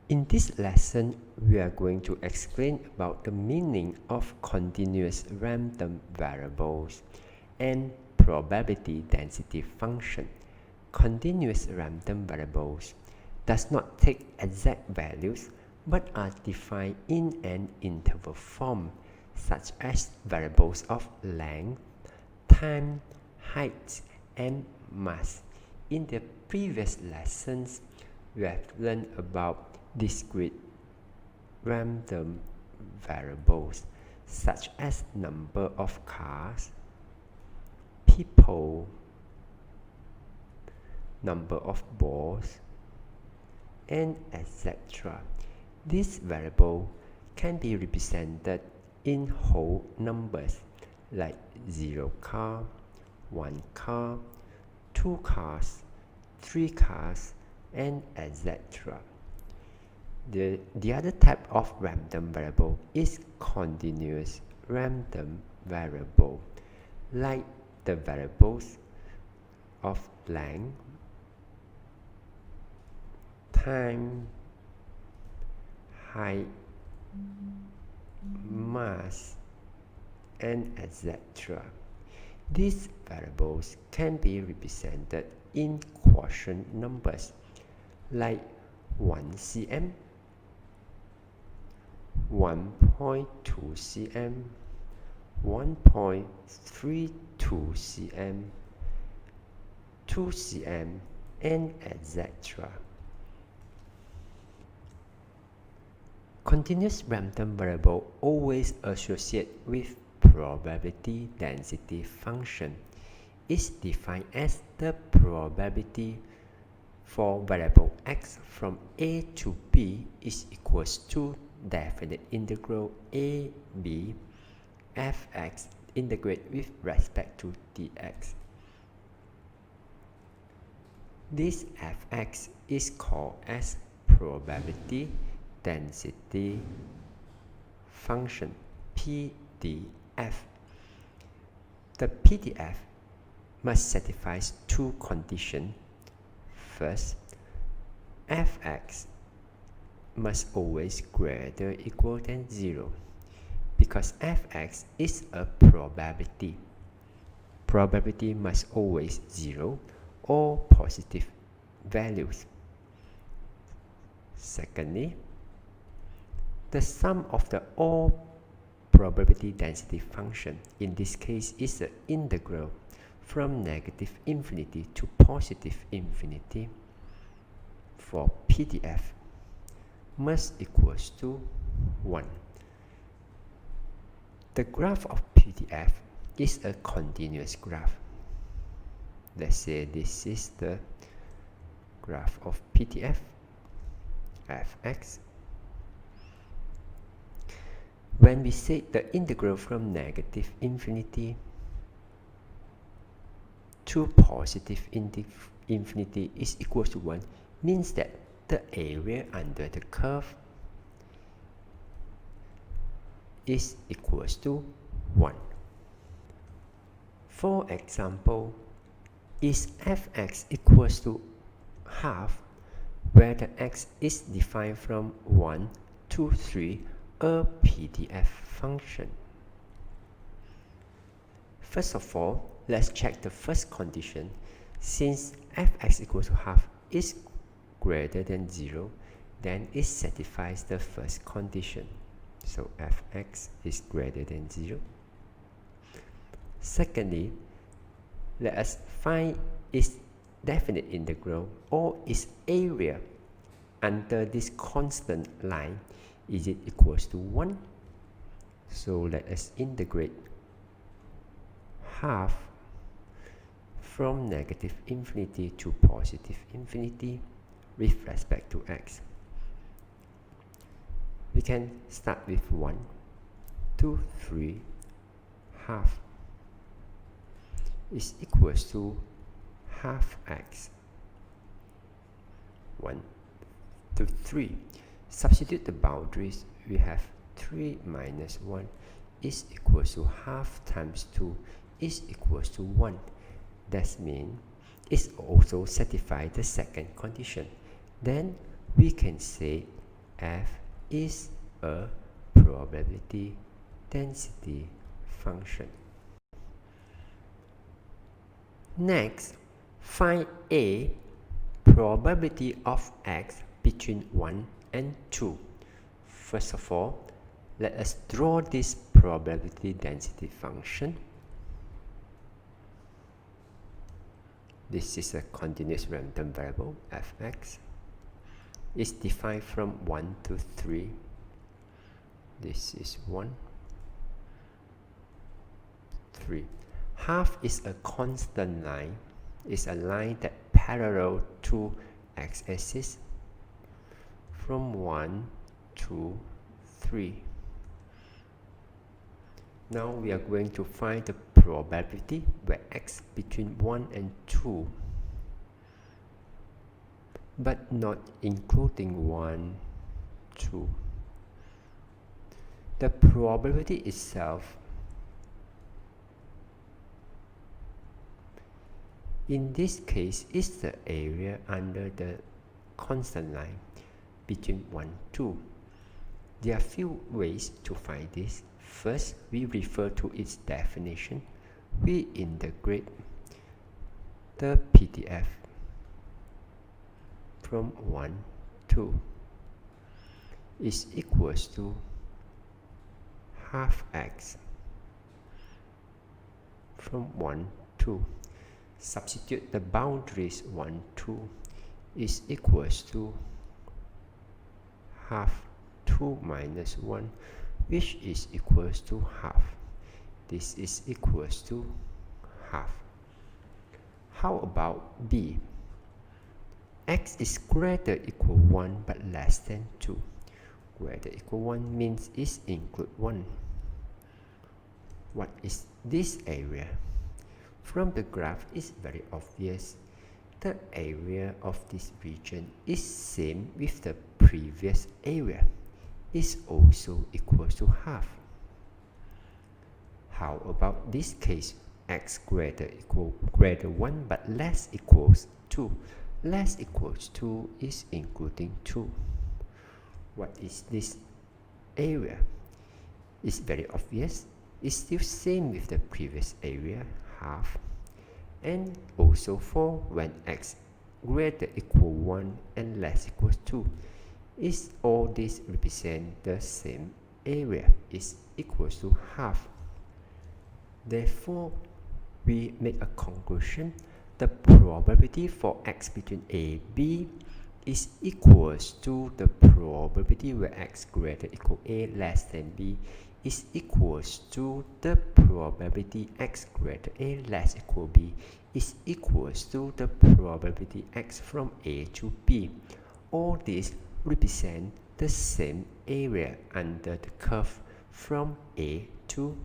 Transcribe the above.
In this lesson, we are going to explain about the meaning of continuous random variables and probability density function. Continuous random variables does not take exact values but are defined in an interval form, such as variables of length, time, height, and mass. In the previous lessons, we have learned about discrete random variables such as number of cars, people, number of balls, and etc. This variable can be represented in whole numbers like 0 car, 1 car, 2 cars, 3 cars, and etc. The other type of random variable is continuous random variable, like the variables of length, time, height, mass, and etc. These variables can be represented in quotient numbers like 1 cm, 1.2 cm, 1.32 cm, 2 cm, and etc. Continuous random variable always associated with probability density function is defined as the probability for variable x from a to b is equals to definite integral a b fx integrate with respect to dx. This fx is called as probability density function PDF. The PDF must satisfy two conditions. First, fx must always greater or equal than 0 because fx is a probability. Probability must always 0 or positive values. Secondly, the sum of the all probability density function in this case is the integral from negative infinity to positive infinity for PDF must equals to 1. The graph of PDF is a continuous graph. Let's say this is the graph of PDF fx. When we set the integral from negative infinity to positive infinity is equal to 1, means that the area under the curve is equals to 1. For example, is fx equals to half, where the x is defined from 1 to 3, a PDF function. First of all, let's check the first condition. Since fx equals to half is greater than 0, then it satisfies the first condition. So fx is greater than 0. Secondly, let us find its definite integral or its area under this constant line. Is it equals to 1? So let us integrate half from negative infinity to positive infinity with respect to x. We can start with 1, 2, 3, half is equals to half x. 1, 2, 3. Substitute the boundaries. We have 3 minus 1 is equals to half times 2 is equals to 1. That means it also satisfies the second condition. Then we can say f is a probability density function. Next, find a probability of x between 1 and 2. First of all, let us draw this probability density function. This is a continuous random variable fx. It's defined from 1 to 3. This is 1, 3. Half is a constant line. It's a line that parallel to x-axis from 1 to 3. Now we are going to find the probability where x between 1 and 2, but not including 1, 2. The probability itself, in this case, is the area under the constant line between 1 and 2. There are few ways to find this. First, we refer to its definition. We integrate the PDF from 1 to is equals to half x from 1 to. Substitute the boundaries 1, 2 is equals to half 2 minus 1, which is equals to half. This is equals to half. How about B? X is greater equal 1 but less than 2. Greater equal 1 means it include 1. What is this area? From the graph, it's very obvious. The area of this region is same with the previous area. Is also equals to half. How about this case? X greater 1 but less equals 2. Less equals 2 is including 2. What is this area? It's very obvious. It's still same with the previous area, half. And also for when x greater equal 1 and less equals 2. Is all this represent the same area, is equals to half. Therefore, we make a conclusion. The probability for x between a, b is equals to the probability where x greater equal a less than b is equals to the probability x greater a less equal b is equals to the probability x from a to b. All these represent the same area under the curve from A to